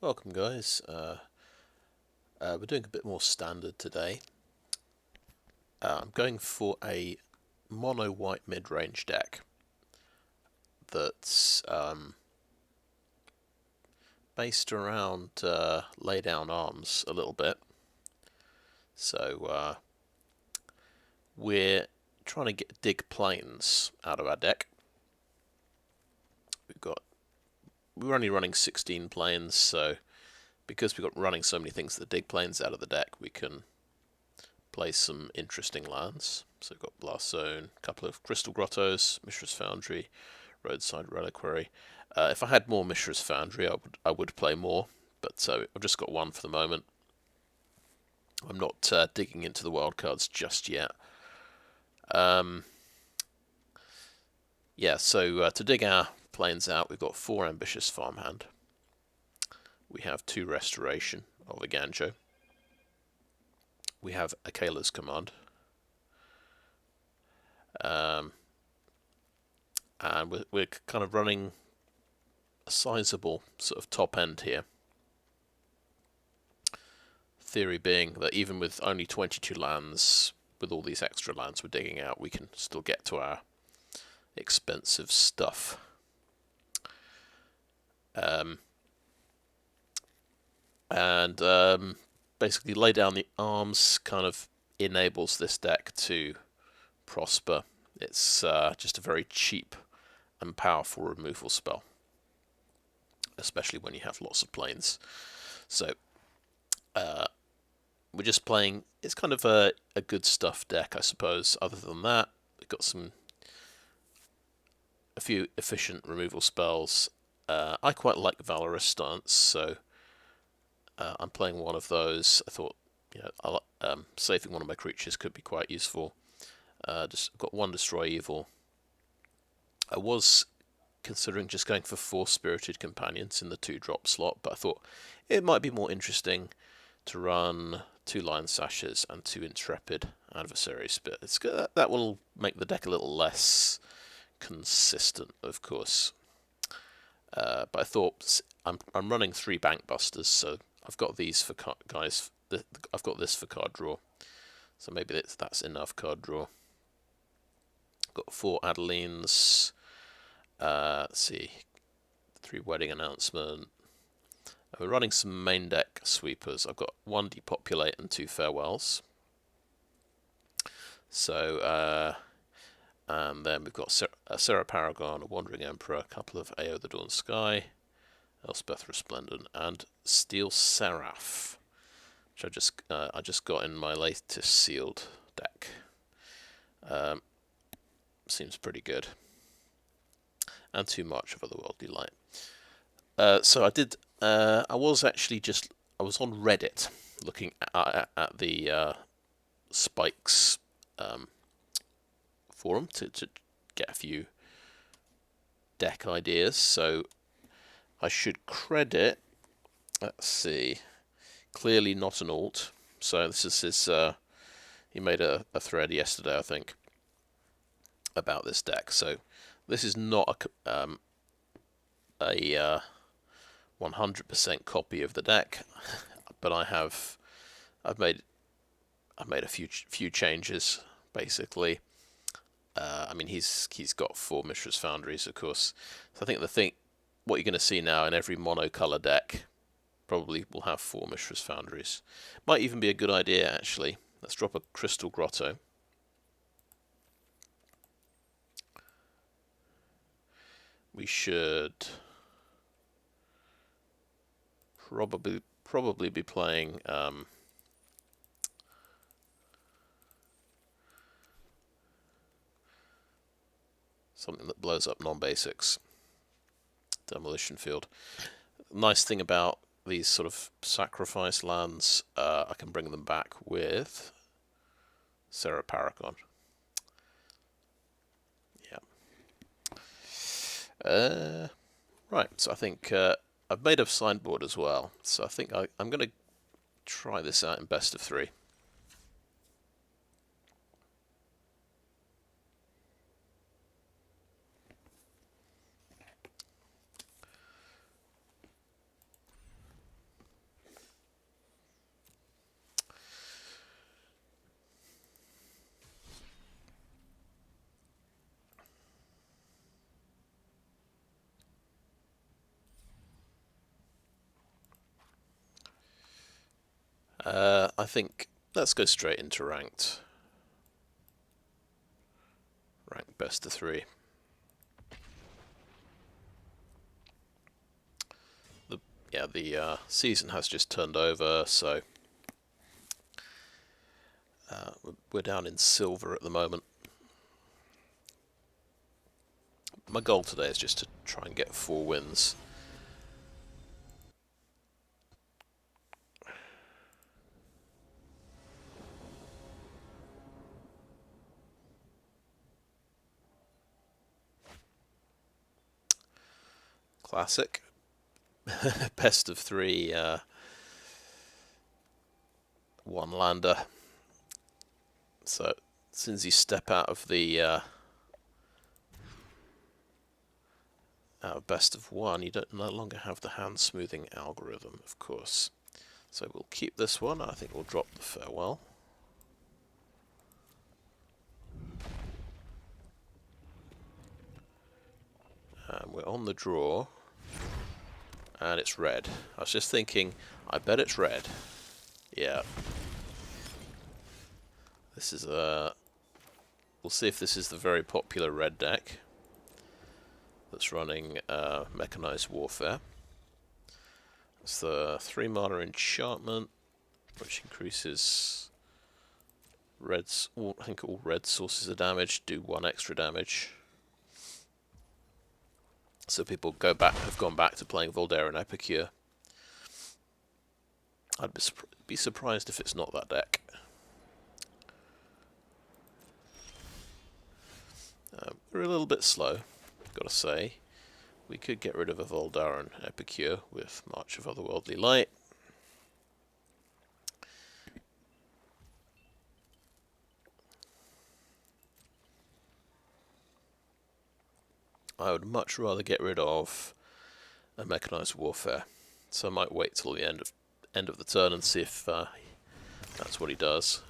Welcome guys, we're doing a bit more standard today. I'm going for a Monowhite Midrange deck that's based around lay down arms a little bit. So we're trying to dig planes out of our deck. We're only running 16 planes, so because we've got running so many things that dig planes out of the deck, we can play some interesting lands. So we've got Blast Zone, a couple of Crystal Grottos, Mishra's Foundry, Roadside Reliquary. If I had more Mishra's Foundry, I would play more, but so I've just got one for the moment. I'm not digging into the wildcards just yet. Yeah, so to dig our planes out, we've got 4 Ambitious Farmhand. We have 2 Restoration of Eiganjo. We have a Kayla's Command. And we're kind of running a sizable sort of top end here. Theory being that even with only 22 lands, with all these extra lands we're digging out, we can still get to our expensive stuff. Basically lay down the arms kind of enables this deck to prosper. It's just a very cheap and powerful removal spell, especially when you have lots of planes. So we're just playing, it's kind of a good stuff deck, I suppose. Other than that, we've got a few efficient removal spells. I quite like Valorous Stance, so I'm playing one of those. I thought, saving one of my creatures could be quite useful. Just got 1 Destroy Evil. I was considering just going for 4 Spirited Companions in the 2-drop slot, but I thought it might be more interesting to run 2 Lion Sashes and 2 Intrepid Adversaries. But that will make the deck a little less consistent, of course. But I thought I'm running 3 Bankbusters, so I've got these for guys. I've got this for card draw, so maybe that's enough card draw. Got 4 Adelines. Let's see, 3 Wedding Announcement. We're running some main deck sweepers. I've got 1 Depopulate and 2 Farewells. So, and then we've got Serra Paragon, a Wandering Emperor, a couple of Ao the Dawn Sky, Elspeth Resplendent, and Steel Seraph, which I just got in my latest sealed deck. Seems pretty good. And too much of Otherworldly Light. So I did. I was on Reddit looking at the Spikes forum to get a few deck ideas. So I should credit. Let's see. Clearly not an alt. So this is his. He made a thread yesterday, I think, about this deck. So this is not a 100% copy of the deck, but I've made a few changes basically. I mean, he's got 4 Mishra's Foundries, of course. So I think what you're going to see now in every monocolor deck probably will have 4 Mishra's Foundries. Might even be a good idea, actually. Let's drop a Crystal Grotto. We should probably be playing something that blows up non-basics. Demolition Field. Nice thing about these sort of sacrifice lands, I can bring them back with Serra Paragon. Yeah. Right, so I think I've made a sideboard as well, so I think I'm going to try this out in best of 3. I think let's go straight into ranked. Ranked best of 3. The season has just turned over, so we're down in silver at the moment. My goal today is just to try and get 4 wins. Classic. Best of 3, 1 lander. So, as soon as you step out of the out of best of 1, you don't no longer have the hand smoothing algorithm, of course. So we'll keep this one. I think we'll drop the farewell. And we're on the draw. And it's red. I was just thinking, I bet it's red. Yeah. This is a... We'll see if this is the very popular red deck that's running Mechanized Warfare. It's the 3 mana enchantment, which increases reds. I think all red sources of damage do 1 extra damage. So people have gone back to playing Voldaren Epicure. I'd be surprised if it's not that deck. We're a little bit slow, gotta say. We could get rid of a Voldaren Epicure with March of Otherworldly Light. I would much rather get rid of a Mechanized Warfare, so I might wait till the end of the turn and see if that's what he does.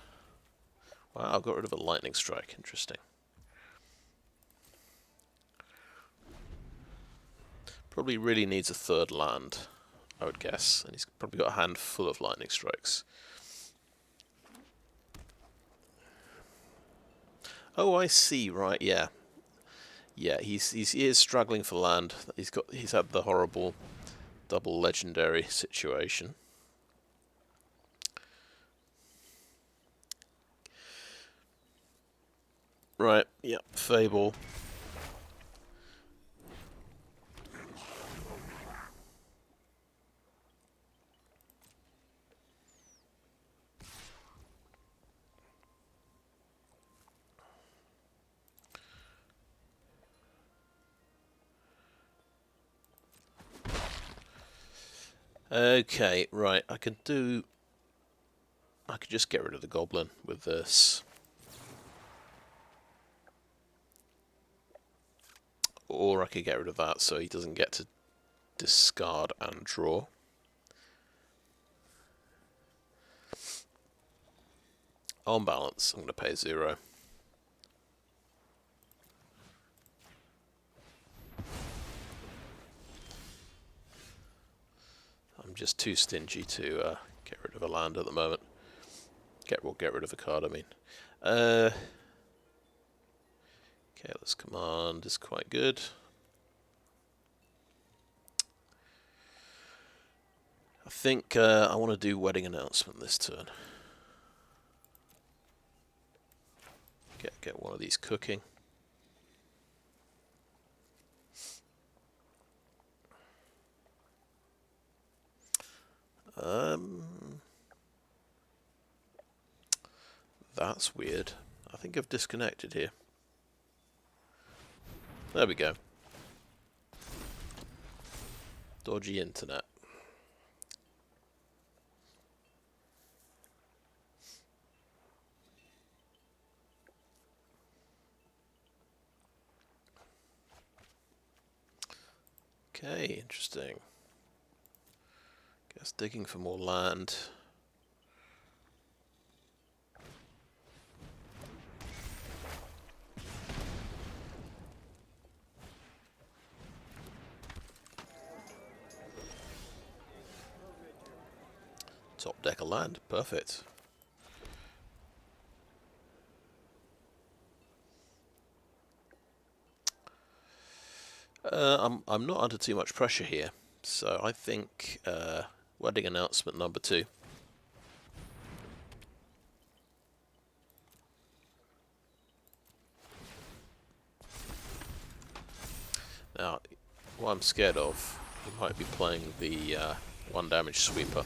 Wow, I've got rid of a Lightning Strike. Interesting. Probably really needs a 3rd land, I would guess, and he's probably got a hand full of Lightning Strikes. Oh, I see. Right, yeah. Yeah, he is struggling for land. He's had the horrible double legendary situation. Right, yep, Fable. Okay, right, I could just get rid of the Goblin with this. Or I could get rid of that so he doesn't get to discard and draw. On balance, I'm going to pay 0. I'm just too stingy to get rid of a land at the moment. Get rid of a card, I mean. Kayla's command is quite good. I think I want to do Wedding Announcement this turn. Get one of these cooking. That's weird. I think I've disconnected here. There we go. Dodgy internet. Okay, interesting. Guess digging for more land. Top deck a land, perfect. I'm not under too much pressure here, so I think wedding announcement number 2. Now, what I'm scared of, he might be playing the 1 damage sweeper.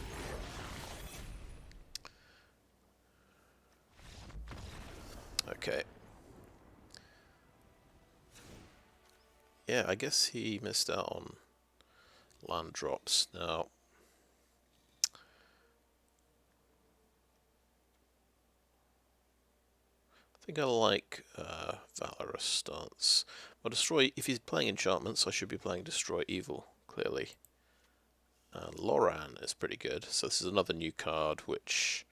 Okay. Yeah, I guess he missed out on land drops. Now, I think I like Valorous stance. Well, destroy. If he's playing enchantments, I should be playing Destroy Evil, clearly. Loran is pretty good. So this is another new card which,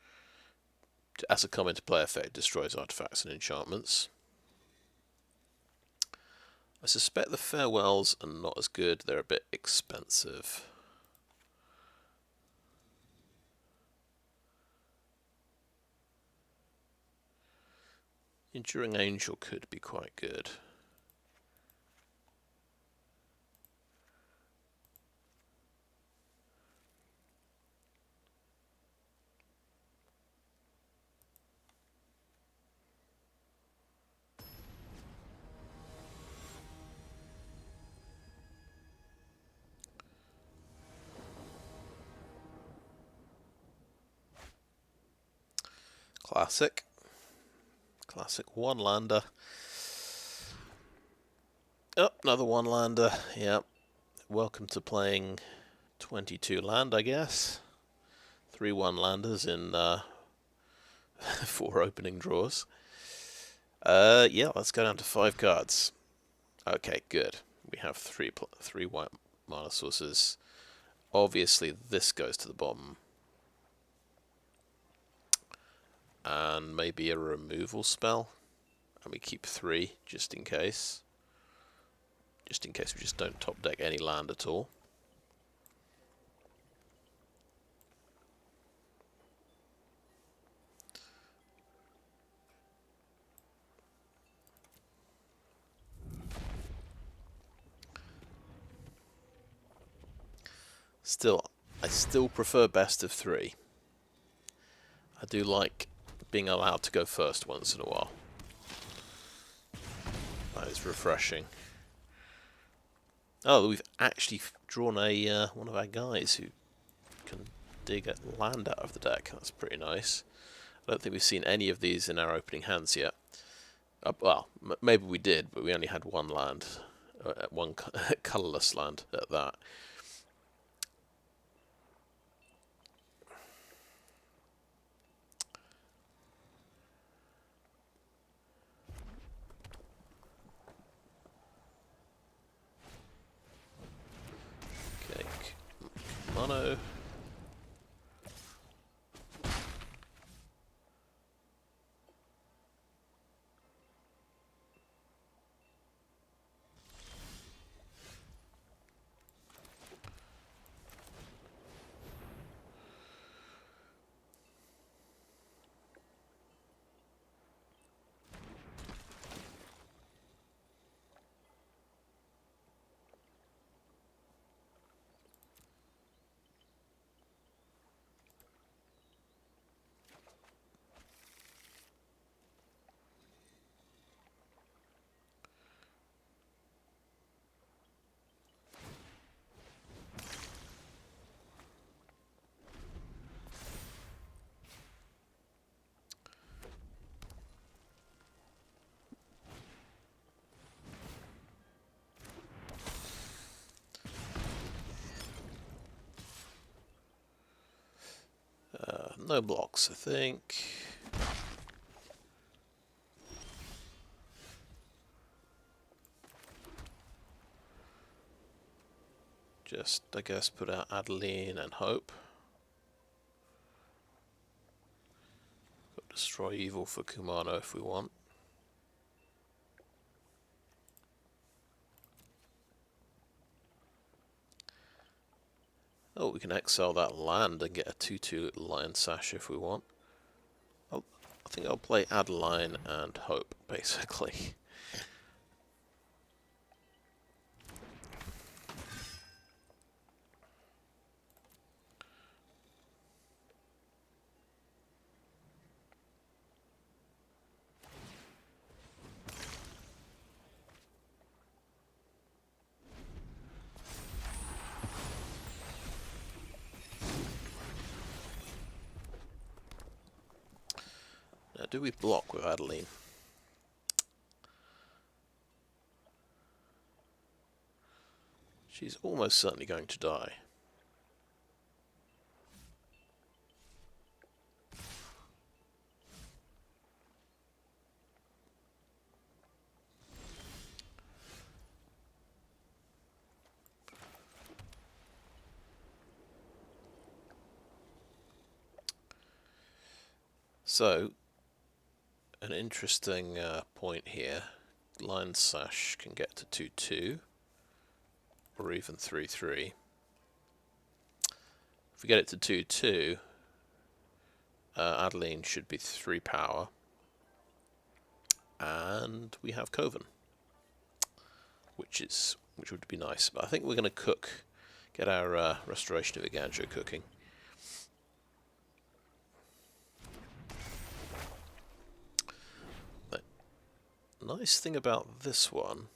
as a come into play effect, destroys artifacts and enchantments. I suspect the farewells are not as good. They're a bit expensive. Enduring Angel could be quite good. Classic. Classic one-lander. Oh, another one-lander. Yep. Welcome to playing 22 land, I guess. 3 one-landers in 4 opening draws. Yeah, let's go down to 5 cards. Okay, good. We have 3 white mana sources. Obviously, this goes to the bottom. And maybe a removal spell. And we keep 3, just in case. Just in case we just don't top deck any land at all. I still prefer best of 3. I do like being allowed to go first once in a while. That is refreshing. Oh, we've actually drawn a one of our guys who can dig a land out of the deck. That's pretty nice. I don't think we've seen any of these in our opening hands yet. Well, maybe we did, but we only had 1 land. One colourless land at that. Okay, mono. No blocks, I think. Just, I guess, put out Adeline and hope. Got Destroy Evil for Kumano if we want. Oh, we can exile that land and get a 2/2 Lion Sash if we want. I think I'll play Adeline and hope, basically. Now, do we block with Adeline? She's almost certainly going to die. So, an interesting point here. Lion Sash can get to 2/2, or even 3/3. If we get it to 2/2, Adeline should be 3 power, and we have Coven, which would be nice. But I think we're going to get our Restoration of Eiganjo cooking. The nice thing about this one,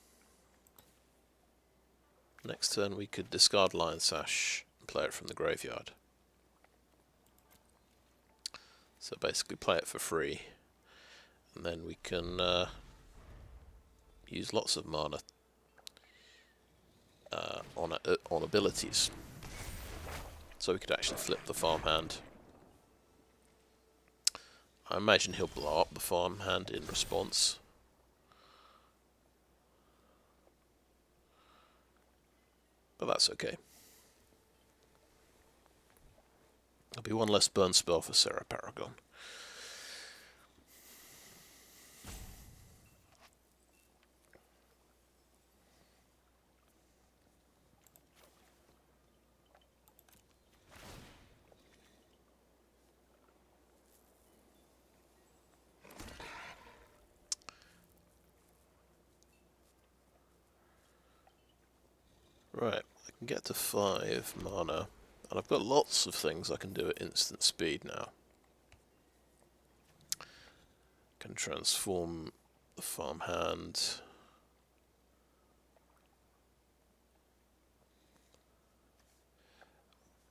next turn we could discard Lion Sash and play it from the graveyard. So basically play it for free, and then we can use lots of mana on abilities. So we could actually flip the farmhand. I imagine he'll blow up the farmhand in response. But that's okay. There'll be one less burn spell for Serra Paragon. Right, I can get to 5 mana, and I've got lots of things I can do at instant speed now. Can transform the farmhand.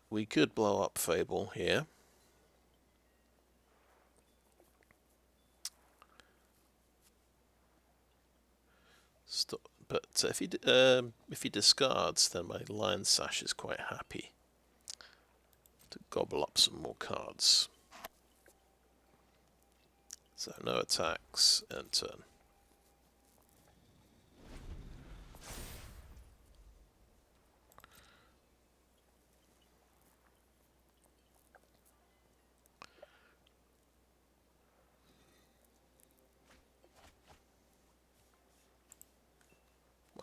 We could blow up Fable here. But if he discards, then my Lion Sash is quite happy to gobble up some more cards. So no attacks, end turn.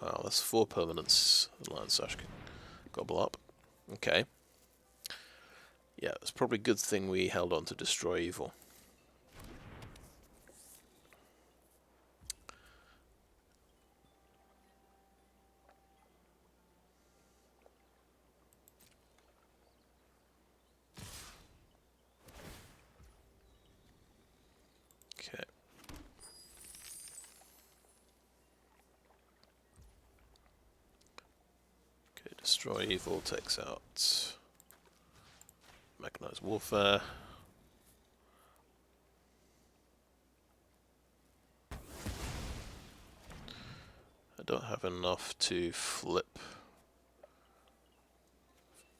Wow, that's 4 permanents Lion Sash can gobble up. Okay. Yeah, it's probably a good thing we held on to Destroy Evil. Okay. Okay, Destroy Evil takes out Mechanized Warfare. I don't have enough to flip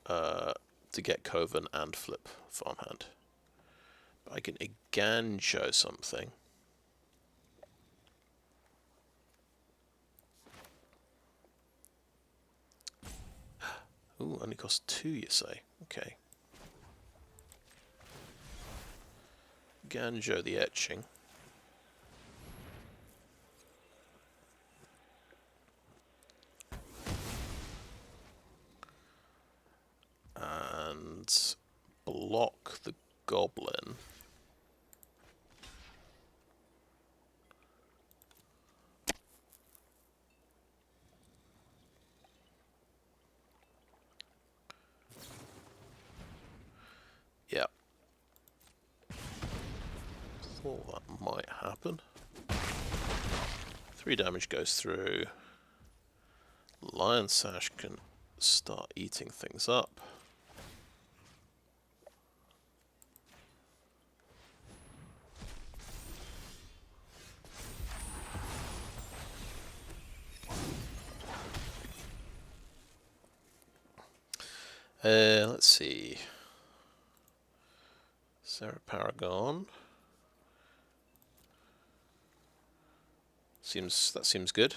to get Coven and flip Farmhand. But I can Eiganjo something. Ooh, only costs 2, you say? Okay. Eiganjo the Etching. and block the goblin. Yeah. Thought that might happen. 3 damage goes through. Lion Sash can start eating things up. Let's see. Serra Paragon. That seems good.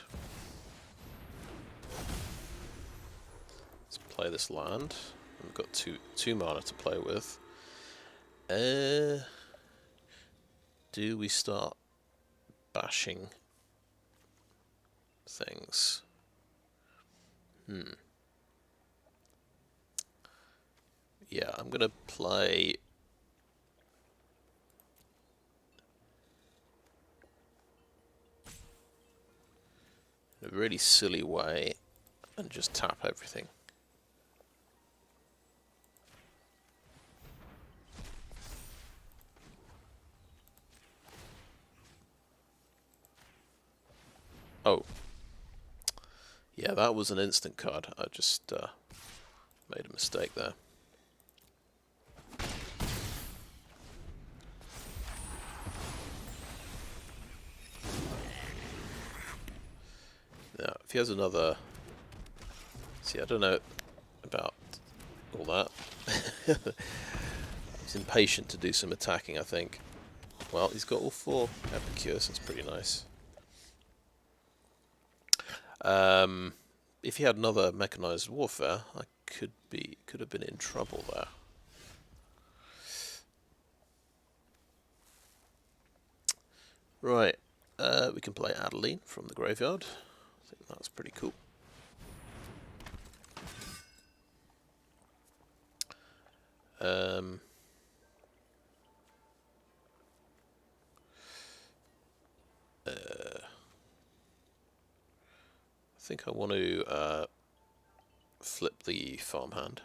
Let's play this land. We've got two mana to play with. Do we start bashing things? Yeah, I'm gonna play in a really silly way and just tap everything. Oh. Yeah, that was an instant card. I just made a mistake there. Now, if he has another... See, I don't know about all that. He's impatient to do some attacking, I think. Well, he's got all 4 Epicures, that's pretty nice. If he had another mechanized warfare, I could have been in trouble there. Right, we can play Adeline from the graveyard. I think that's pretty cool. I think I want to flip the farmhand.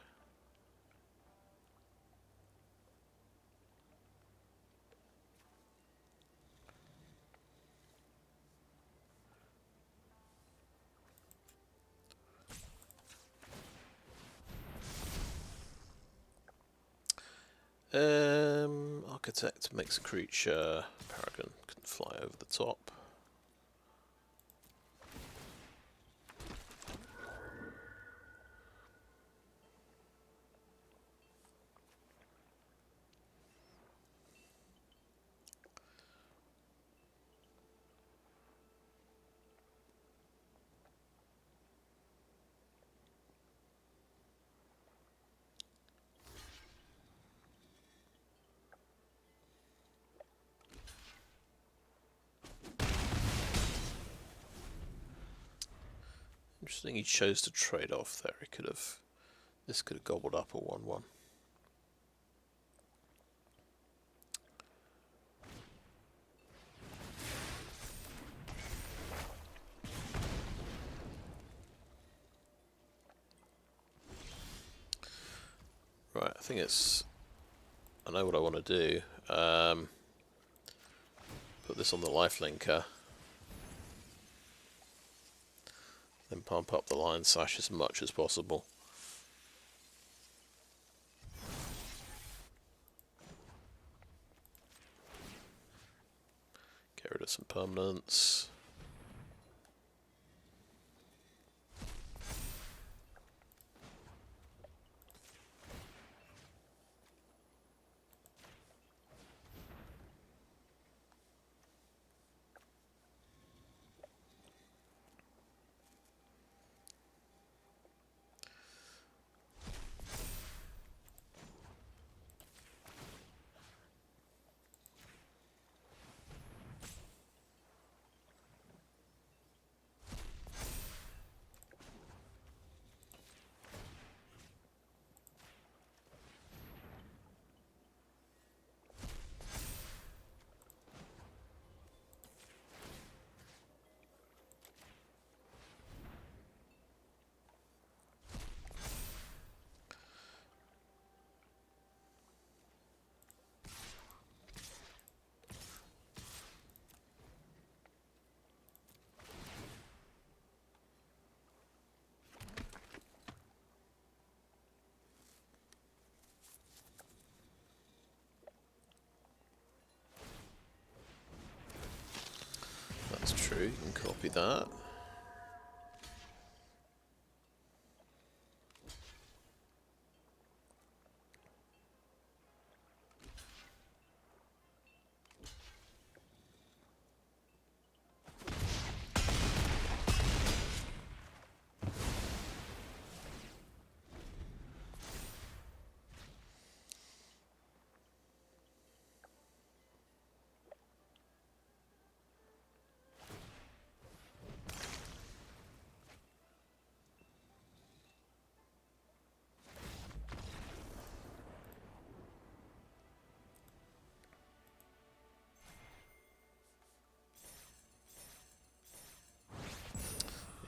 Architect makes a creature. Paragon can fly over the top. Interesting, he chose to trade off there. He could have. This could have gobbled up a 1/1. Right, I think it's. I know what I want to do. Put this on the lifelinker. Then pump up the Lion Sash as much as possible. Get rid of some permanents. you can copy that.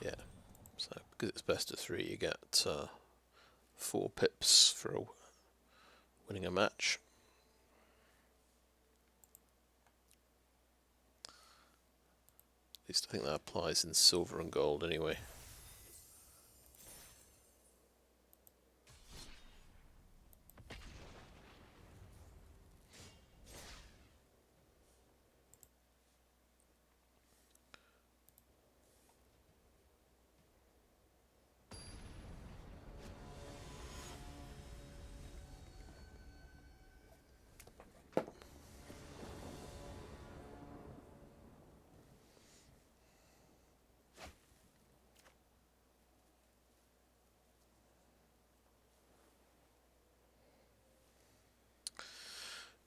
Yeah, so because it's best of 3, you get 4 pips for winning a match. At least I think that applies in silver and gold anyway.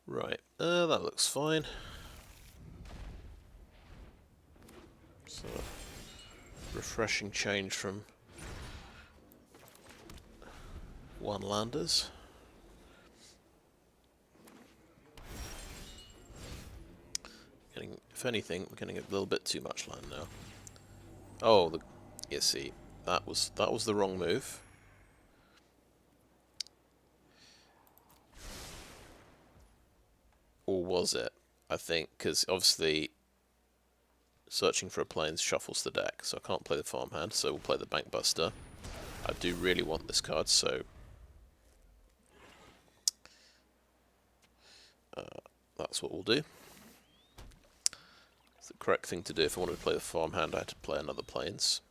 Right, that looks fine. So, refreshing change from one-landers. If anything, we're getting a little bit too much land now. Oh, you see, that was the wrong move. Or was it? I think, because obviously searching for a plains shuffles the deck, so I can't play the Farmhand, so we'll play the Bankbuster. I do really want this card, so that's what we'll do. It's the correct thing to do. If I wanted to play the Farmhand, I had to play another plains.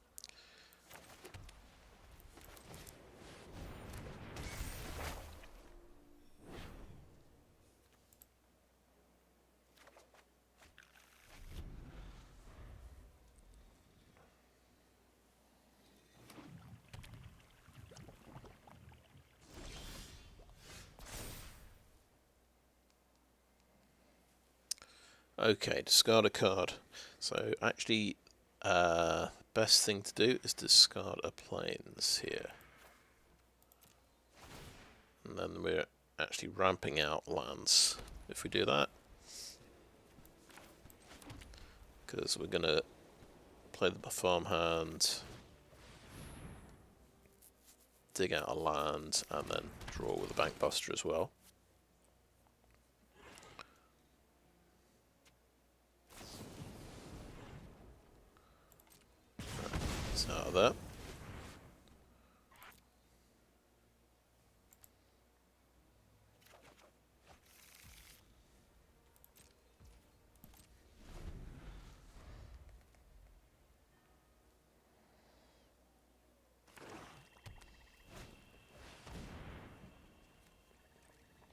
Okay, discard a card. So actually, best thing to do is discard a plains here. And then we're actually ramping out lands if we do that. Because we're going to play the Farmhand, dig out a land, and then draw with the Bankbuster as well. It's out of there.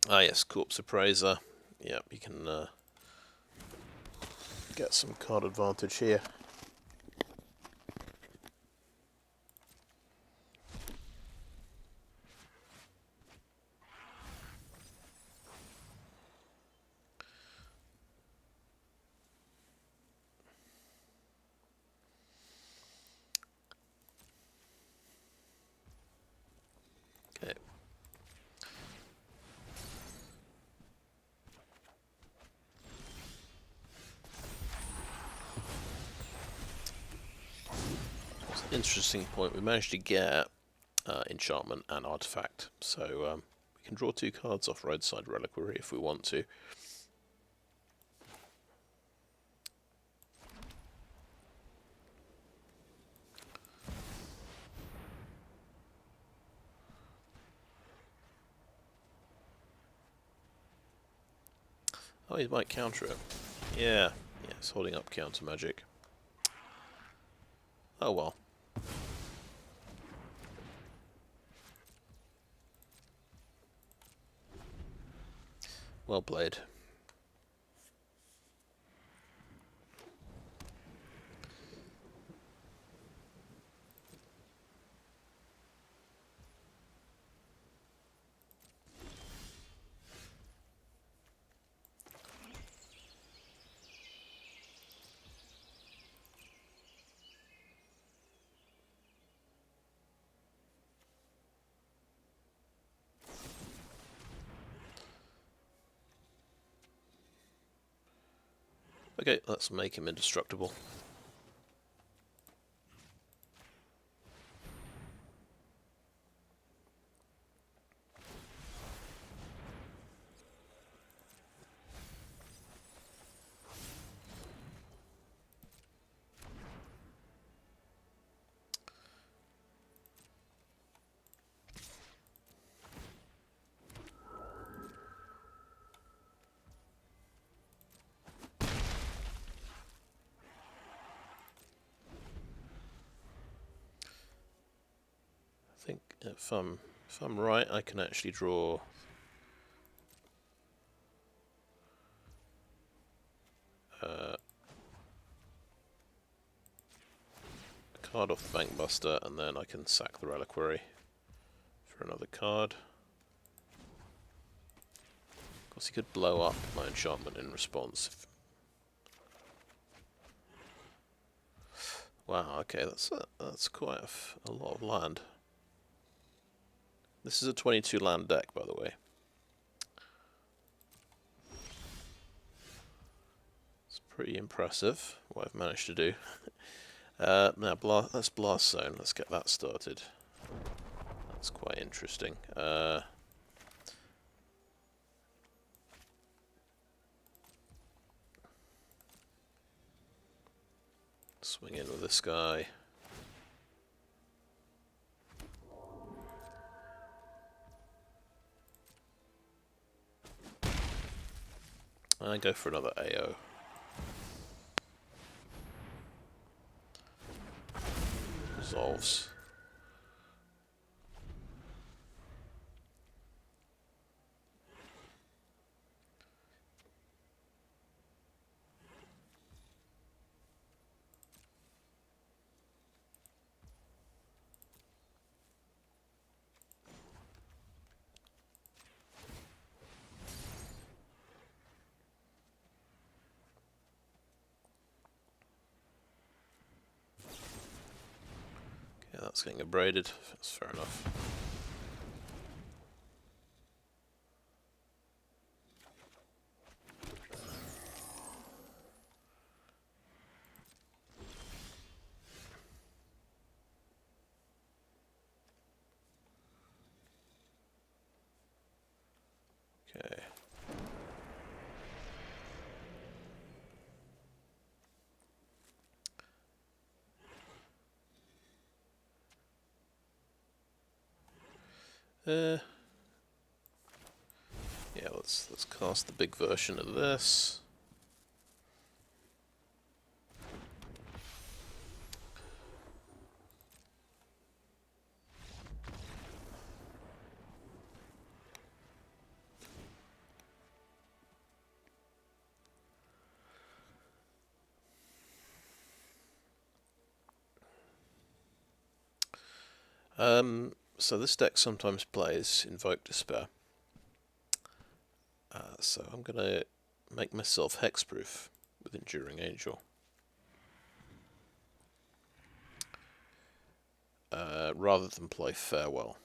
Ah yes, Corpse Appraiser. Yep, you can get some card advantage here. Okay. Interesting point. We managed to get enchantment and artifact, so we can draw 2 cards off Roadside Reliquary if we want to. Oh, he might counter it. Yeah, it's holding up counter magic. Oh well. Well played. Okay, let's make him indestructible. I think if I'm right, I can actually draw a card off the Bankbuster, and then I can sack the Reliquary for another card. Of course, he could blow up my enchantment in response. Wow, okay, that's quite a lot of land. This is a 22 land deck, by the way. It's pretty impressive what I've managed to do. Now, let's Blast Zone. Let's get that started. That's quite interesting. Swing in with this guy. And go for another AO. Resolves. That's getting abraded. That's fair enough. Okay. Yeah, let's cast the big version of this. So this deck sometimes plays Invoke Despair. So I'm going to make myself hexproof with Enduring Angel. Rather than play Farewell.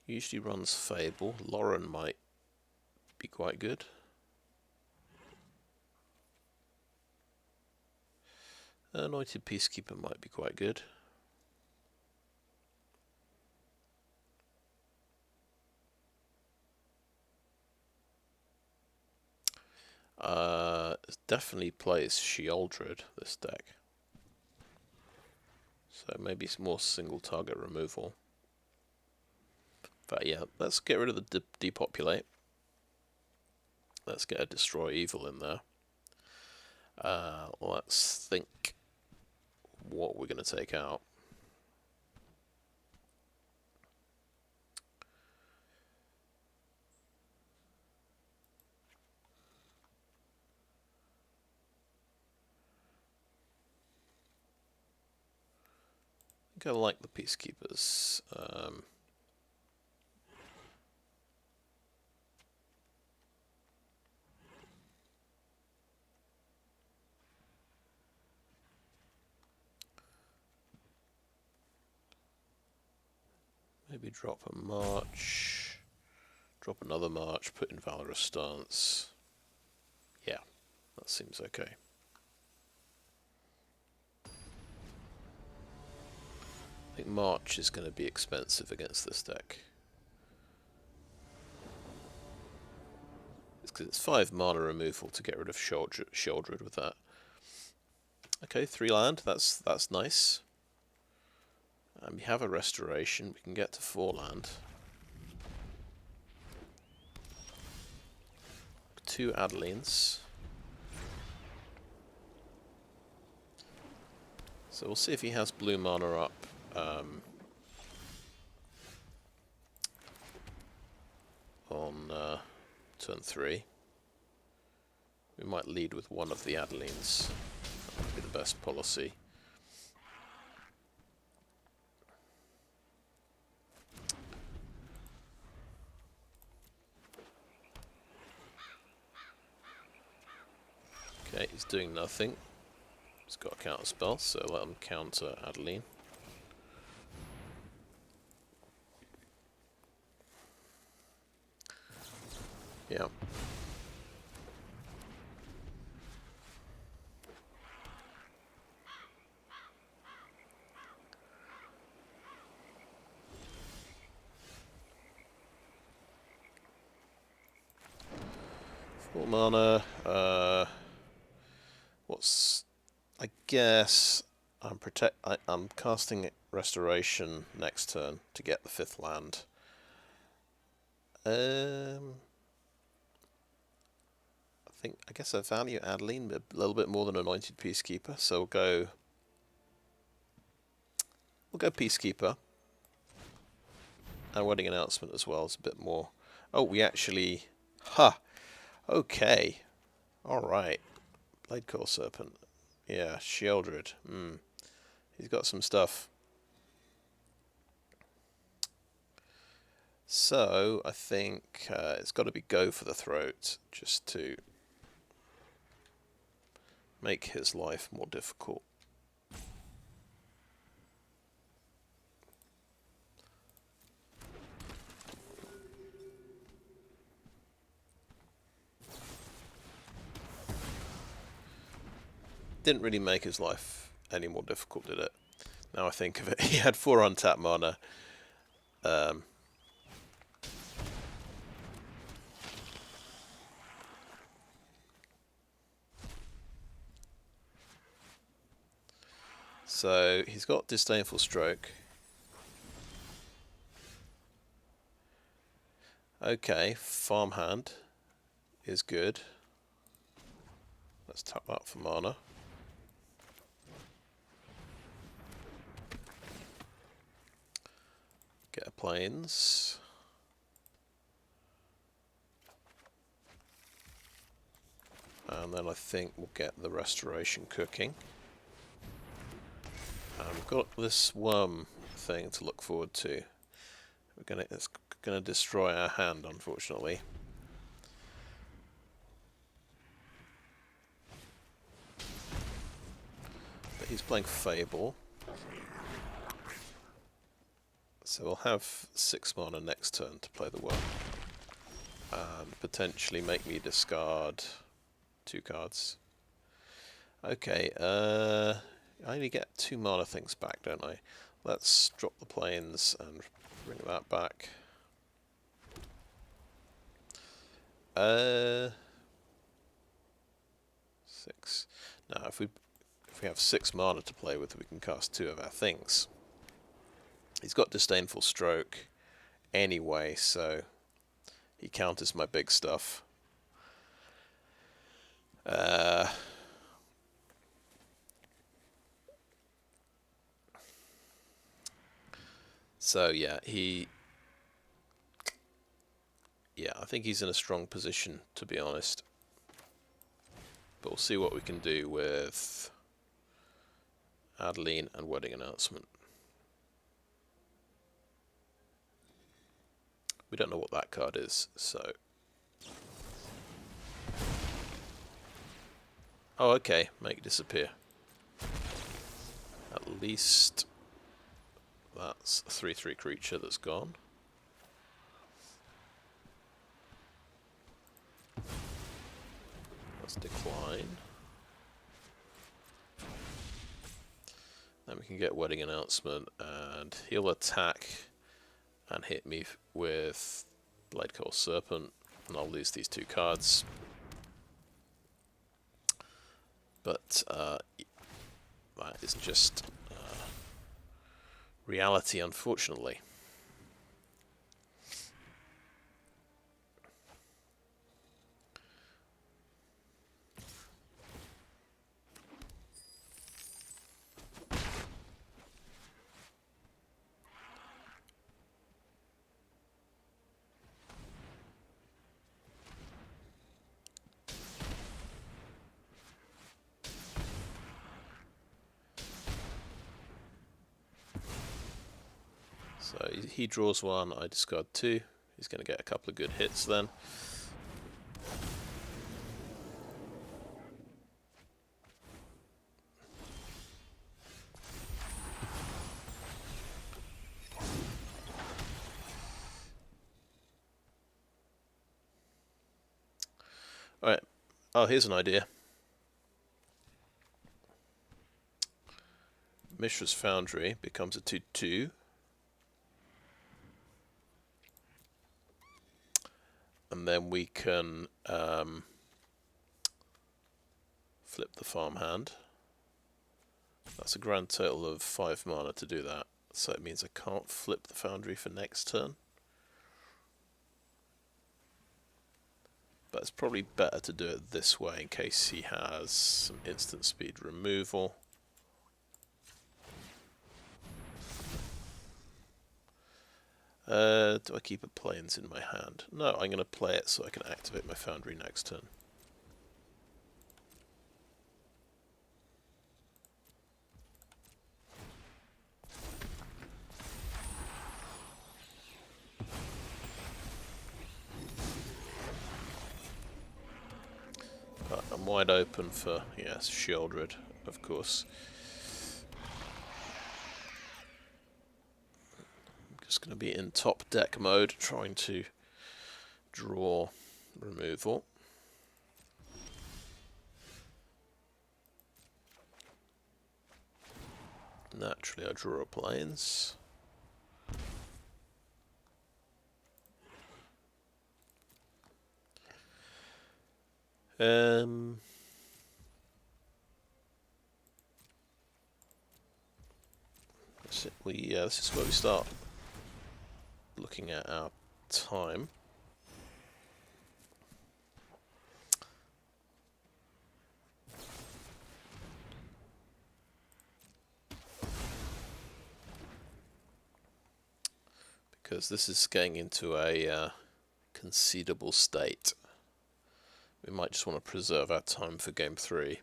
Usually runs Fable. Lauren might be quite good. Anointed Peacekeeper might be quite good. Definitely plays Sheoldred, this deck. So maybe it's more single target removal. But yeah, let's get rid of the Depopulate. Let's get a Destroy Evil in there. Let's think what we're going to take out. I think I like the Peacekeepers. Maybe drop a March, drop another March, put in Valorous Stance. Yeah, that seems okay. I think March is going to be expensive against this deck. It's because it's 5 mana removal to get rid of Sheoldred with that. Okay, 3 land, that's nice. We have a Restoration, we can get to 4 land. 2 Adelines. So we'll see if he has blue mana up. On turn 3. We might lead with one of the Adelines. That would be the best policy. Okay, he's doing nothing. He's got a counter spell, so let him counter Adeline. Yeah. Full mana. I guess I'm casting Restoration next turn to get the 5th land. I guess I value Adeline a little bit more than Anointed Peacekeeper, so we'll go Peacekeeper. And Wedding Announcement as well is a bit more. Oh, we actually, okay, all right. Blade Core Serpent, yeah, Sheoldred. He's got some stuff. So I think it's got to be Go for the Throat, just to make his life more difficult. Didn't really make his life any more difficult, did it? Now I think of it, he had 4 untapped mana. So he's got Disdainful Stroke. Okay, Farmhand is good. Let's tap that for mana. Get a Plains. And then I think we'll get the Restoration cooking. And we've got this worm thing to look forward to. It's gonna destroy our hand, unfortunately. But he's playing Fable. So we'll have 6 mana next turn to play the worm. And potentially make me discard 2 cards. Okay, I only get 2 mana things back, don't I? Let's drop the Plains and bring that back. 6. Now, if we have 6 mana to play with, we can cast 2 of our things. He's got Disdainful Stroke. anyway, so he counters my big stuff. So yeah, I think he's in a strong position, to be honest. But we'll see what we can do with Adeline and Wedding Announcement. We don't know what that card is, so... Oh, okay. Make disappear. At least that's a 3/3 creature that's gone. Let's decline. Then we can get Wedding Announcement, and he'll attack and hit me with Bladecoil Serpent, and I'll lose these 2 cards. But that is just reality, unfortunately. So he draws 1, I discard 2. He's going to get a couple of good hits then. Alright. Oh, here's an idea. Mishra's Foundry becomes a 2/2. And then we can flip the Farmhand. That's a grand total of 5 mana to do that. So it means I can't flip the Foundry for next turn. But it's probably better to do it this way in case he has some instant speed removal. Do I keep a Plains in my hand? No, I'm going to play it so I can activate my Foundry next turn. But I'm wide open for, yes, Shieldred, of course. Just going to be in top deck mode, trying to draw removal. Naturally, I draw a Plains. This is where we start looking at our time. Because this is getting into a concedable state. We might just want to preserve our time for game 3.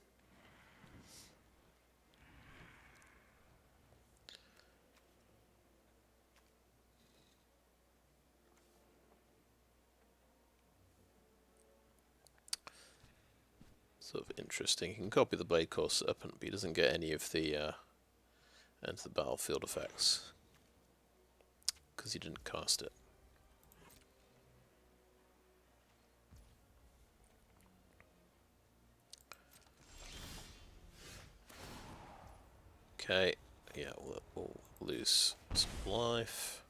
Sort of interesting. He can copy the Bladecoil Serpent, but he doesn't get any of the enter the battlefield effects because he didn't cast it. Okay, yeah, we'll lose some life.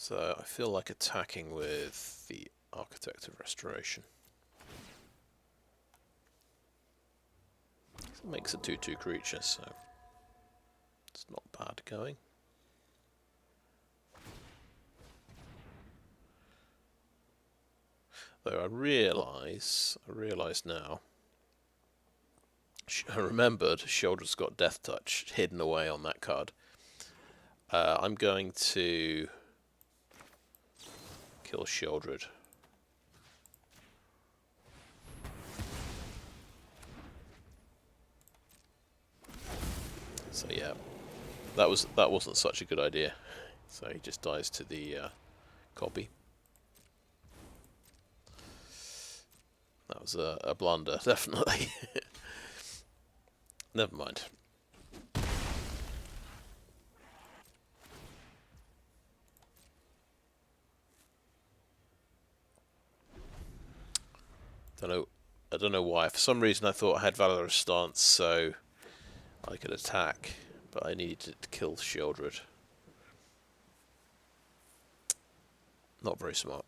So I feel like attacking with the Architect of Restoration. It makes a 2/2 creature, so it's not bad going. Though I realise now, I remembered Sheoldred's got Death Touch hidden away on that card. I'm going to kill Sheoldred. So yeah, that wasn't such a good idea. So he just dies to the copy. That was a blunder, definitely. Never mind. I don't know why. For some reason I thought I had Valorous Stance, so I could attack, but I needed to kill Sheoldred. Not very smart.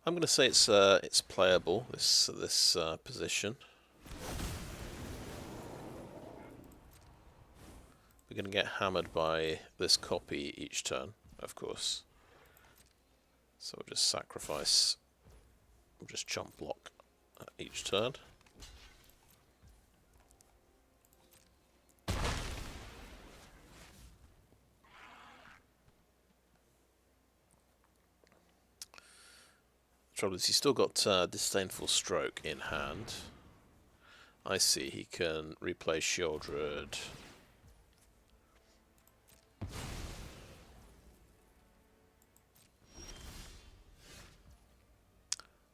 I'm going to say it's playable, this position. We're going to get hammered by this copy each turn, of course. So we'll just sacrifice, we'll just chump block each turn. Trouble is, he's still got Disdainful Stroke in hand. I see, he can replay Sheoldred.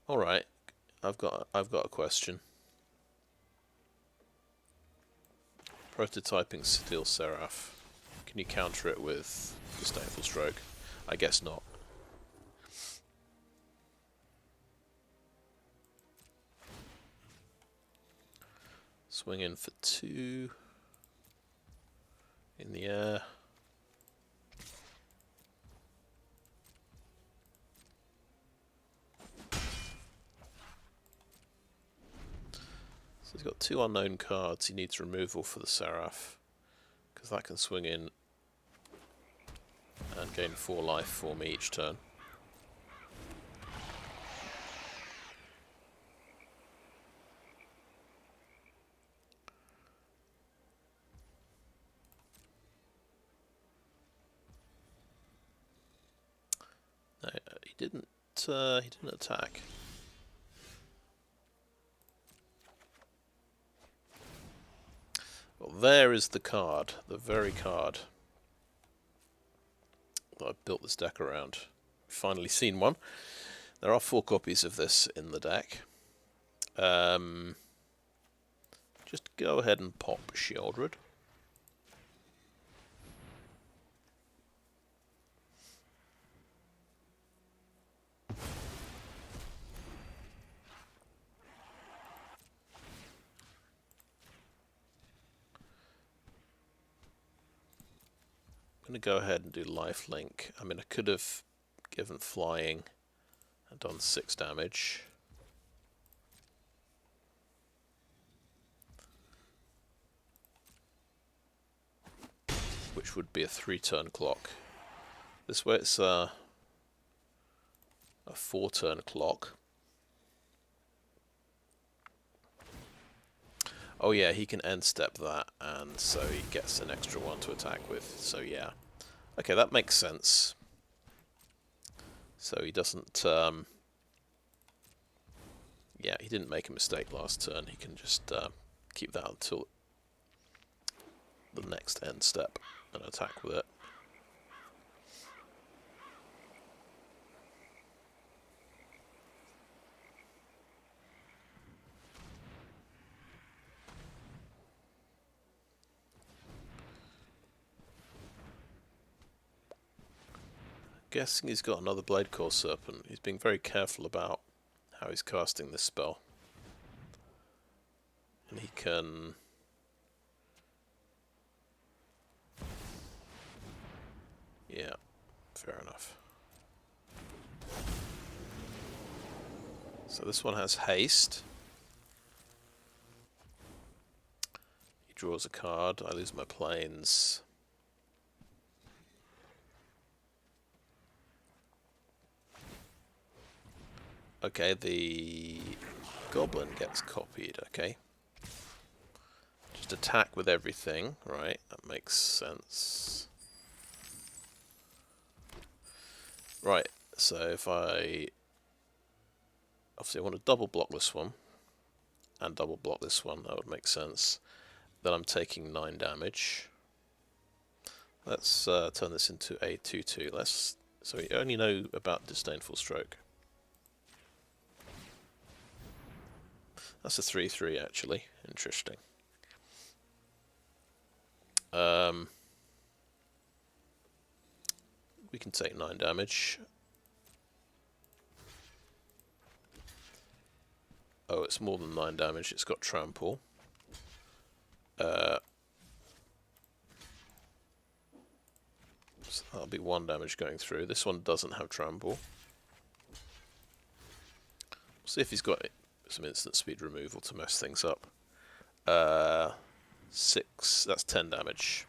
All right, I've got a question. Prototyping Steel Seraph. Can you counter it with Disdainful Stroke? I guess not. Swing in for 2 in the air. So he's got 2 unknown cards. He needs removal for the Seraph, because that can swing in and gain 4 life for me each turn. No, he didn't attack. Well, there is the card, the very card that I've built this deck around. Finally seen one. There are 4 copies of this in the deck. Just go ahead and pop Sheoldred. I'm going to go ahead and do lifelink. I mean, I could have given flying and done 6 damage. Which would be a 3-turn clock. This way it's a 4-turn clock. Oh yeah, he can end step that, and so he gets an extra 1 to attack with, so yeah. Okay, that makes sense. So he doesn't, yeah, he didn't make a mistake last turn. He can just keep that until the next end step and attack with it. Guessing he's got another Blade Core Serpent. He's being very careful about how he's casting this spell. And he can So this one has haste. He draws a card. I lose my planes. Okay, the goblin gets copied. Okay. Just attack with everything. Right, that makes sense. Right, so if I... Obviously I want to double block this one. And double block this one, that would make sense. Then I'm taking 9 damage. Let's turn this into a 2-2. So we only know about Disdainful Stroke. That's a 3-3 actually. Interesting. We can take 9 damage. Oh, it's more than 9 damage. It's got trample. So that'll be 1 damage going through. This one doesn't have trample. See if he's got some instant speed removal to mess things up. 6. That's 10 damage.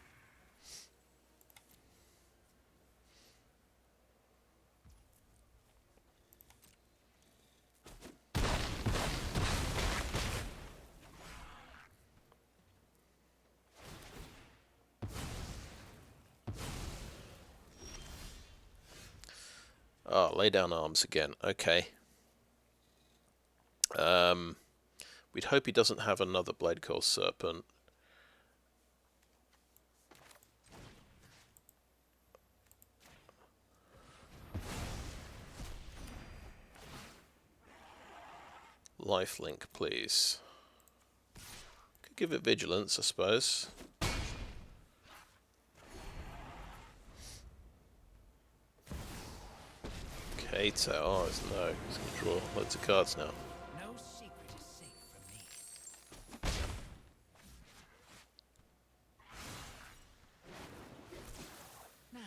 Oh, lay down arms again. Okay. We'd hope he doesn't have another Blade Coil Serpent. Lifelink, please. Could give it Vigilance, I suppose. Cathar, oh no, he's going to draw loads of cards now. No secret is safe from me. Now,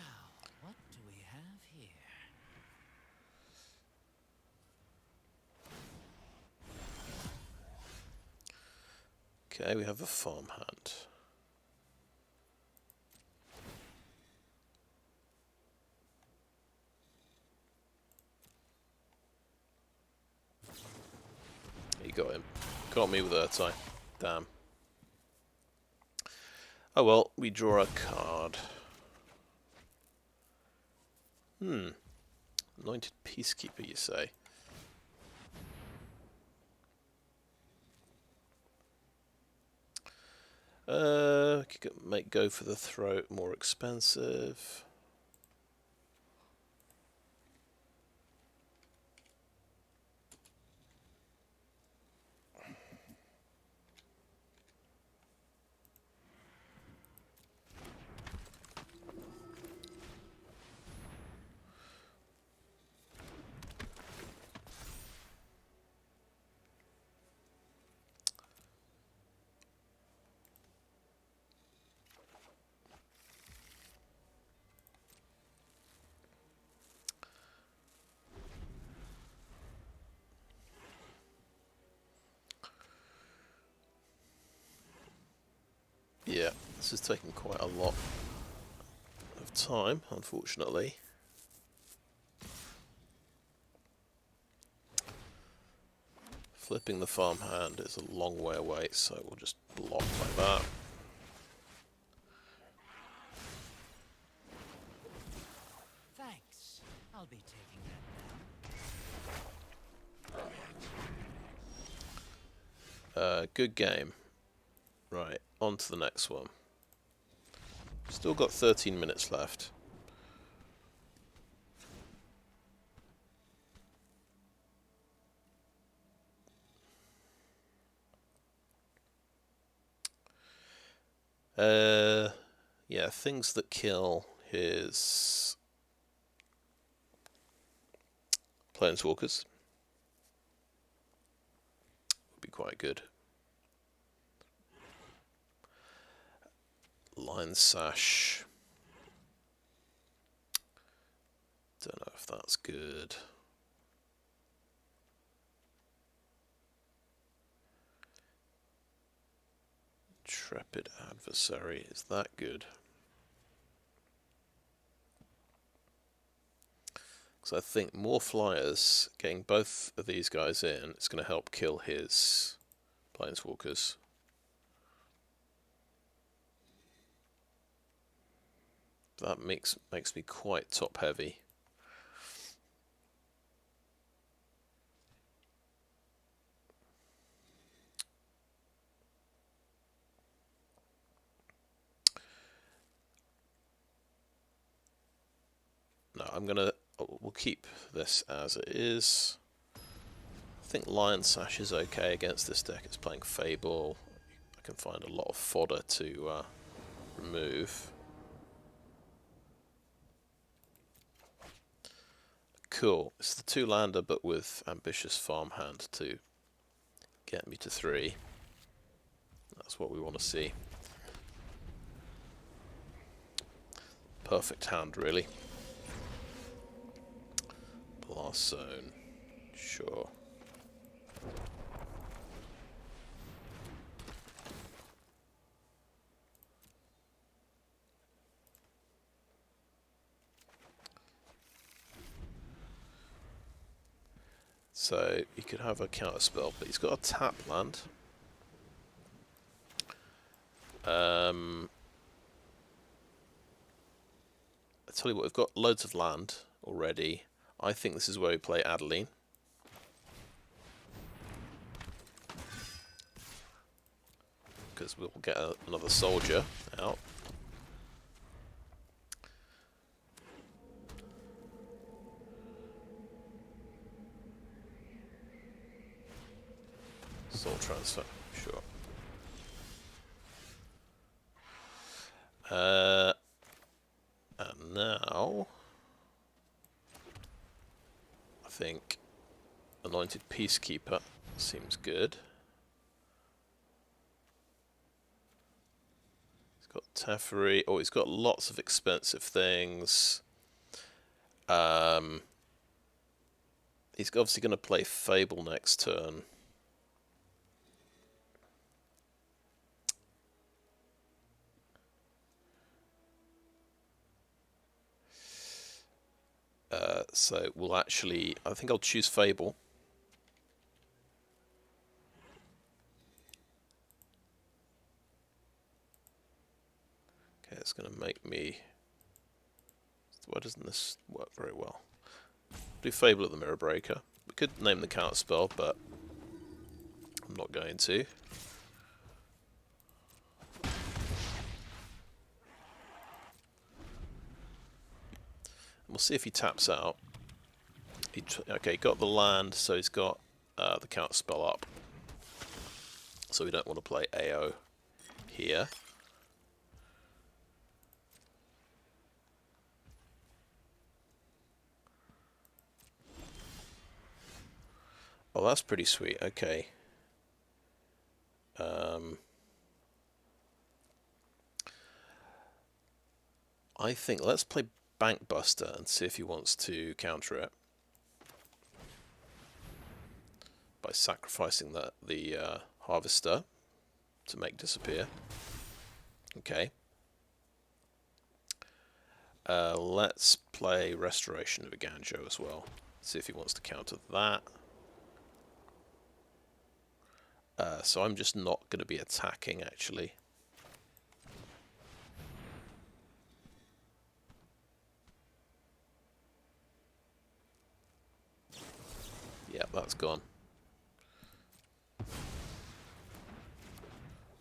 what do we have here? Okay, we have a Farmhand. He got him. Got me with Earth Eye. Damn. Oh well, we draw a card. Anointed Peacekeeper, you say? Could make Go for the Throat more expensive. Yeah, this is taking quite a lot of time, unfortunately. Flipping the Farmhand is a long way away, so we'll just block like that. Thanks. I'll be taking that now. Good game. Right, on to the next one. Still got 13 minutes left. Yeah, things that kill his Planeswalkers would be quite good. Lion Sash. Don't know if that's good. Intrepid Adversary, is that good? Because I think more flyers, getting both of these guys in, it's going to help kill his planeswalkers. That makes me quite top heavy. No, we'll keep this as it is. I think Lion Sash is okay against this deck. It's playing Fable. I can find a lot of fodder to remove. Cool. It's the 2-lander, but with Ambitious Farmhand to get me to 3. That's what we want to see. Perfect hand, really. Blast Zone. Sure. So he could have a counter spell, but he's got a tap land. I tell you what, we've got loads of land already. I think this is where we play Adeline. Because we'll get another soldier out. Soul transfer, sure. And now I think Anointed Peacekeeper seems good. He's got Teferi. Oh, he's got lots of expensive things. He's obviously going to play Fable next turn. So we'll actually, I think I'll choose Fable. Okay, it's going to make me... Why doesn't this work very well? Do Fable at the Mirror Breaker. We could name the counter spell, but I'm not going to. And we'll see if he taps out. Okay, got the land, so he's got the counter spell up. So we don't want to play AO here. Oh, that's pretty sweet. Okay. I think let's play Bankbuster and see if he wants to counter it by sacrificing the Harvester to make disappear. Okay. Let's play Restoration of Eiganjo as well. See if he wants to counter that. So I'm just not going to be attacking, actually. Yeah, that's gone.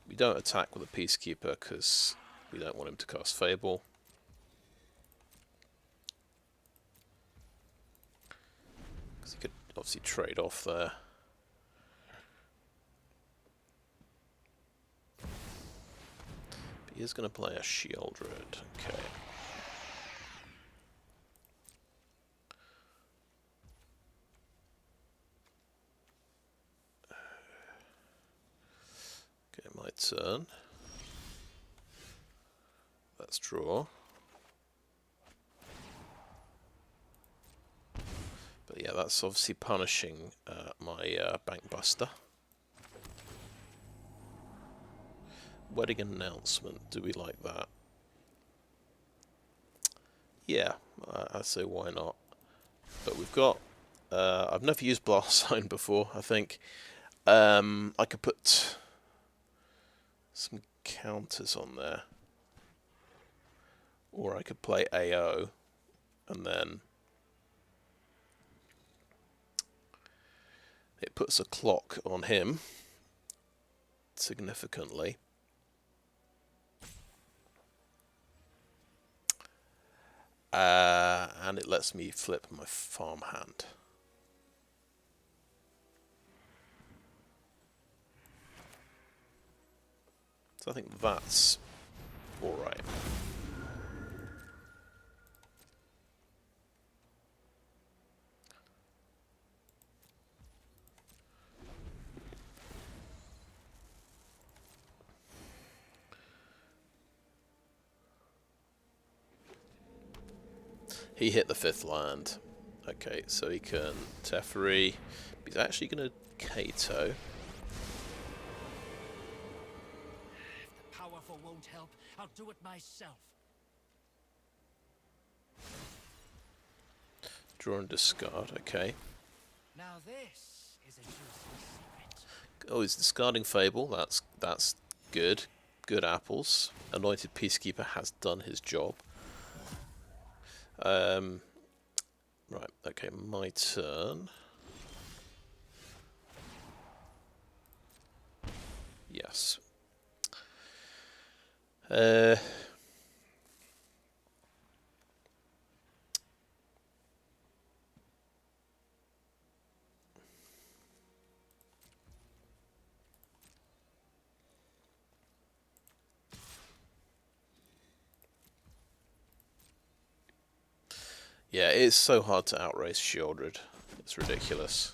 We don't attack with a Peacekeeper because we don't want him to cast Fable. Because he could obviously trade off there. But he is going to play a Sheoldred. Okay. Okay, my turn. Let's draw. But yeah, that's obviously punishing my Bankbuster. Wedding announcement. Do we like that? Yeah, I say why not. But we've got... I've never used Blast Zone before, I think. I could put some counters on there. Or I could play AO and then it puts a clock on him significantly. And it lets me flip my farmhand. So I think that's alright. He hit the 5th land. Okay, so he can Teferi. He's actually going to Kato. If the powerful won't help, I'll do it myself. Draw and discard, okay. Now this is a juicy secret. Oh, he's discarding Fable. That's good. Good apples. Anointed Peacekeeper has done his job. Right, okay, my turn. Yes. Yeah, it's so hard to outrace Shieldred. It's ridiculous.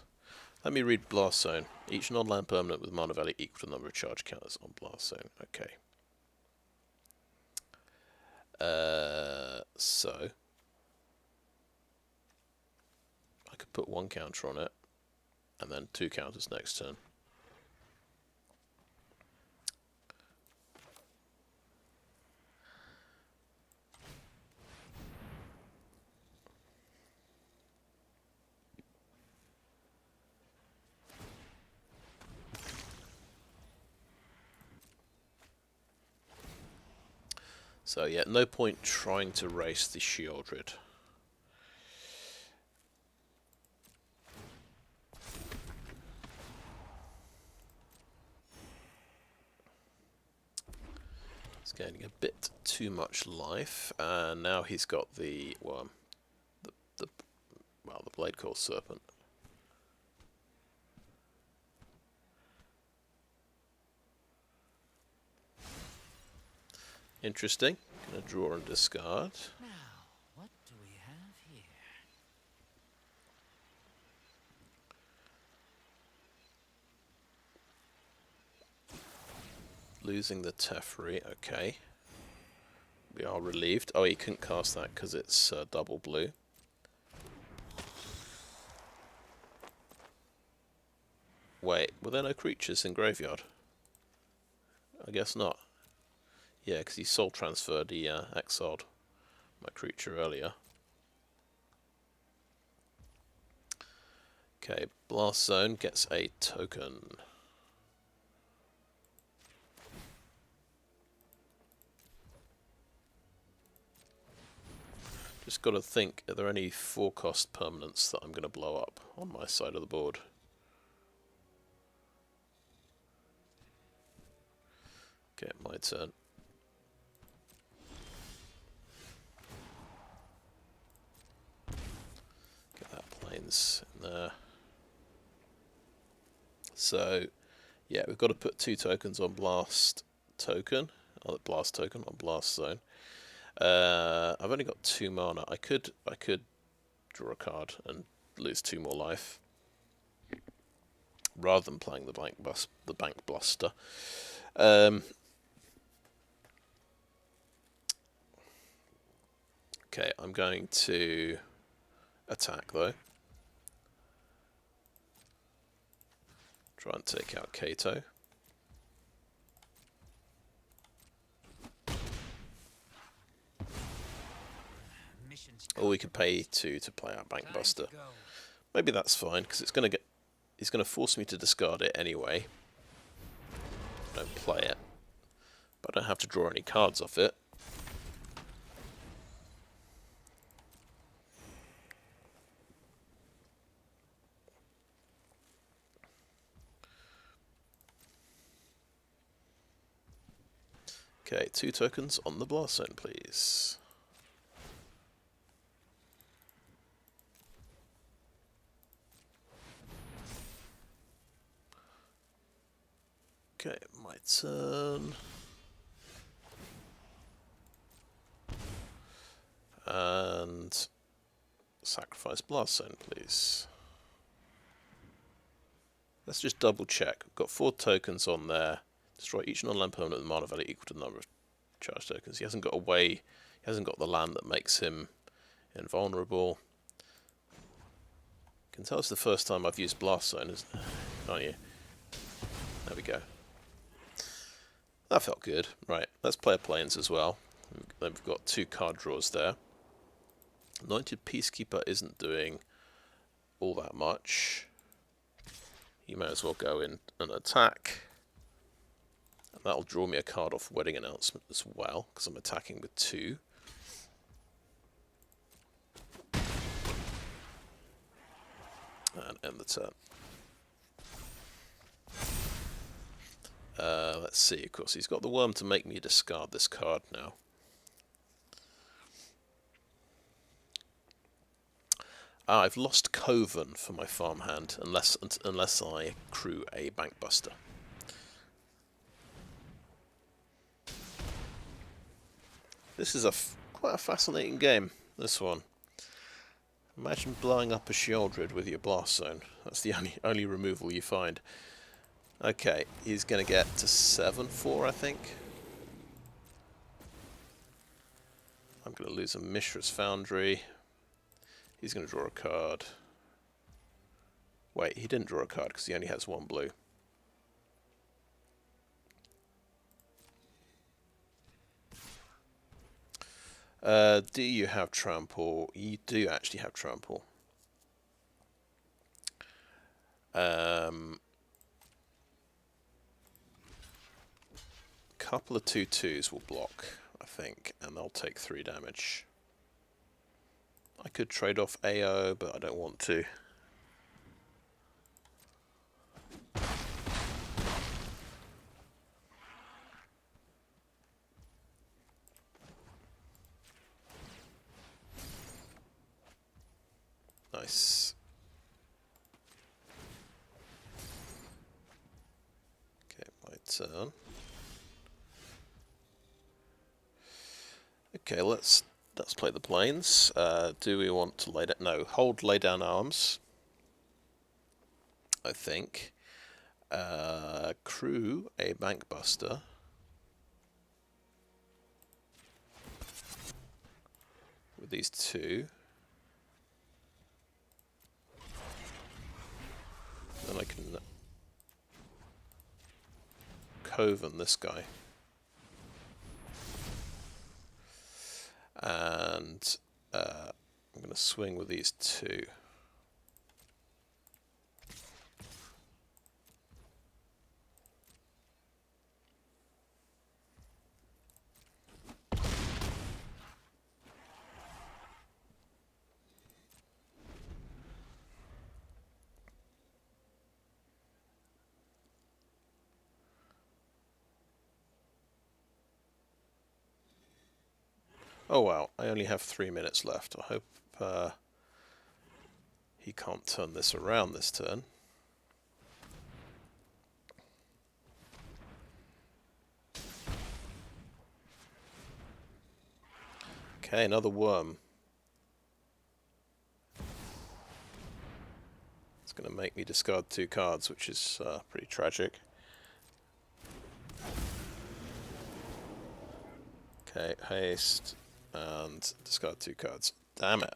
Let me read Blast Zone. Each non-land permanent with mana value equal to the number of charge counters on Blast Zone. Okay. So I could put 1 counter on it, and then 2 counters next turn. So yeah, no point trying to race the Shieldred. It's getting a bit too much life, and now he's got the the Blade Core Serpent. Interesting. Gonna draw and discard. Now, what do we have here? Losing the Teferi, okay. We are relieved. Oh, he couldn't cast that because it's double blue. Wait, were there no creatures in graveyard? I guess not. Yeah, because he soul transferred, he exiled my creature earlier. Okay, Blast Zone gets a token. Just got to think, are there any 4-cost permanents that I'm going to blow up on my side of the board? Okay, my turn. Get that plains in there. So, yeah, we've got to put 2 tokens on Blast Token. Oh, Blast Token on Blast Zone. I've only got 2 mana. I could draw a card and lose 2 more life, rather than playing the Bankbuster. Okay, I'm going to attack though. Try and take out Kato. Or we could pay 2 to play our Bankbuster. Go. Maybe that's fine, because it's going to force me to discard it anyway. Don't play it. But I don't have to draw any cards off it. Okay, 2 tokens on the blast zone, please. Okay, my turn. And sacrifice blast zone, please. Let's just double check. We've got 4 tokens on there. Destroy each non-land permanent with mana value equal to the number of charge tokens. He hasn't got a way. He hasn't got the land that makes him invulnerable. You can tell it's the first time I've used blast zone, can't you? There we go. That felt good. Right, let's play a planes as well. Then we've got 2 card draws there. Anointed Peacekeeper isn't doing all that much. You may as well go in and attack. And that'll draw me a card off Wedding Announcement as well, because I'm attacking with 2. And end the turn. Let's see, of course, he's got the worm to make me discard this card now. I've lost Coven for my farmhand, unless I accrue a Bankbuster. This is quite a fascinating game, this one. Imagine blowing up a Sheoldred with your blast zone. That's the only removal you find. Okay, he's going to get to 7-4, I think. I'm going to lose a Mishra's Foundry. He's going to draw a card. Wait, he didn't draw a card because he only has 1 blue. Do you have trample? You do actually have trample. Couple of 2/2s will block, I think, and they'll take 3 damage. I could trade off AO, but I don't want to. Nice. Okay, my turn. Okay, let's play the planes. Do we want to lay down? No, hold, lay down arms. I think. Crew a Bankbuster. With these 2. Then I can Coven this guy. And I'm going to swing with these 2. Oh wow, I only have 3 minutes left. I hope he can't turn this around this turn. Okay, another worm. It's going to make me discard 2 cards, which is pretty tragic. Okay, haste. And discard 2 cards. Damn it.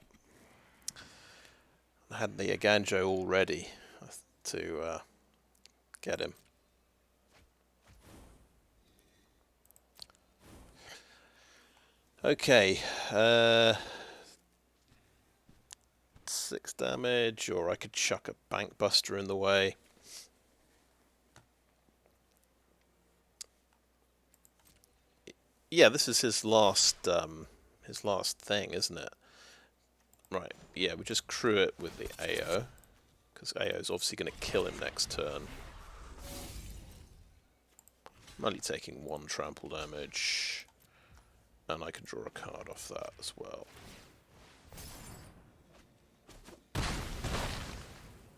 I had the Eiganjo all ready to get him. Okay. 6 damage, or I could chuck a Bankbuster in the way. Yeah, this is his last thing, isn't it? Right, yeah, we just crew it with the AO, because AO is obviously going to kill him next turn. I'm only taking 1 trample damage, and I can draw a card off that as well.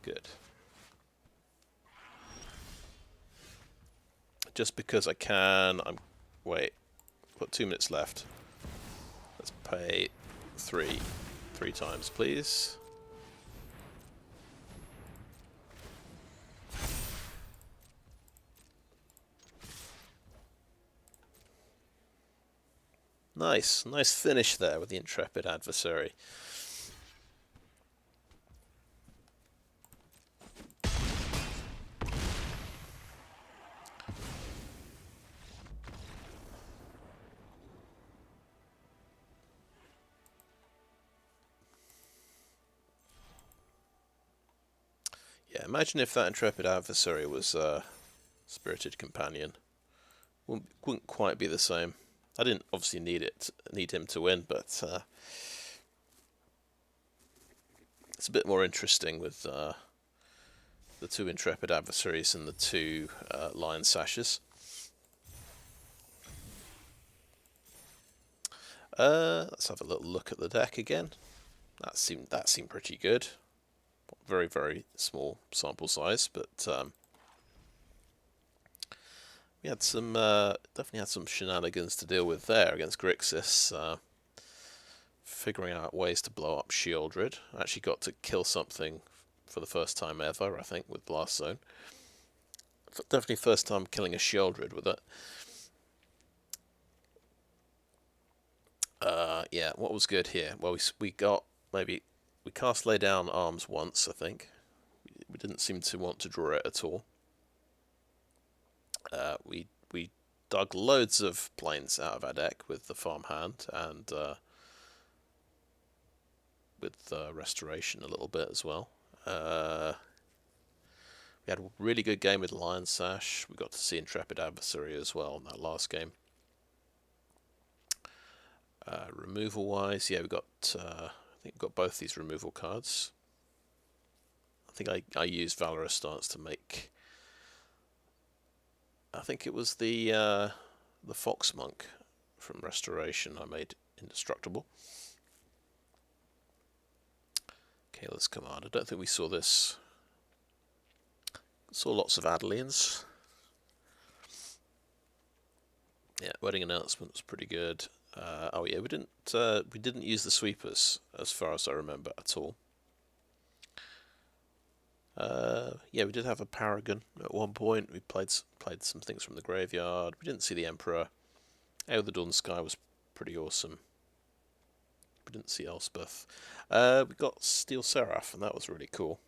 Good. Just because I can, wait, got 2 minutes left. Let's pay 3 times, please. Nice finish there with the Intrepid Adversary. Yeah, imagine if that Intrepid Adversary was a Spirited Companion. Wouldn't quite be the same. I didn't obviously need him to win, but it's a bit more interesting with the 2 Intrepid Adversaries and the 2 Lion Sashes. Let's have a little look at the deck again. That seemed pretty good. Very, very small sample size, but we had some definitely had some shenanigans to deal with there against Grixis. Figuring out ways to blow up Shieldred. I actually got to kill something for the first time ever, I think, with Blast Zone. Definitely first time killing a Shieldred with it. Yeah, what was good here? Well, we cast Lay Down Arms once, I think. We didn't seem to want to draw it at all. We dug loads of planes out of our deck with the Farmhand and with Restoration a little bit as well. We had a really good game with Lion Sash. We got to see Intrepid Adversary as well in that last game. Removal wise, yeah, we got I think we've got both these removal cards. I think I used Valorous Stance to make, I think it was the Fox Monk from Restoration I made indestructible. Kayla's Command. I don't think we saw this. Saw lots of Adelines. Yeah, wedding announcement was pretty good. Oh yeah, we didn't use the sweepers as far as I remember at all. Yeah, we did have a Paragon at one point. We played some things from the graveyard. We didn't see the Emperor. Oh, the Dawn Sky was pretty awesome. We didn't see Elspeth. We got Steel Seraph, and that was really cool.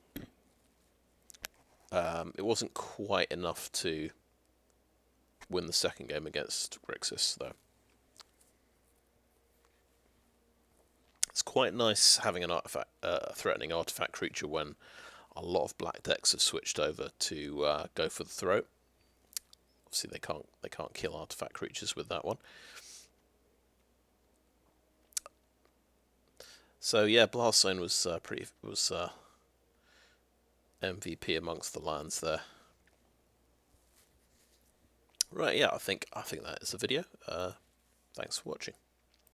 It wasn't quite enough to win the second game against Grixis, though. It's quite nice having an artifact, threatening artifact creature when a lot of black decks have switched over to go for the throat. Obviously, they can't kill artifact creatures with that one. So yeah, Blast Zone was MVP amongst the lands there. Right, yeah, I think that is the video. Thanks for watching.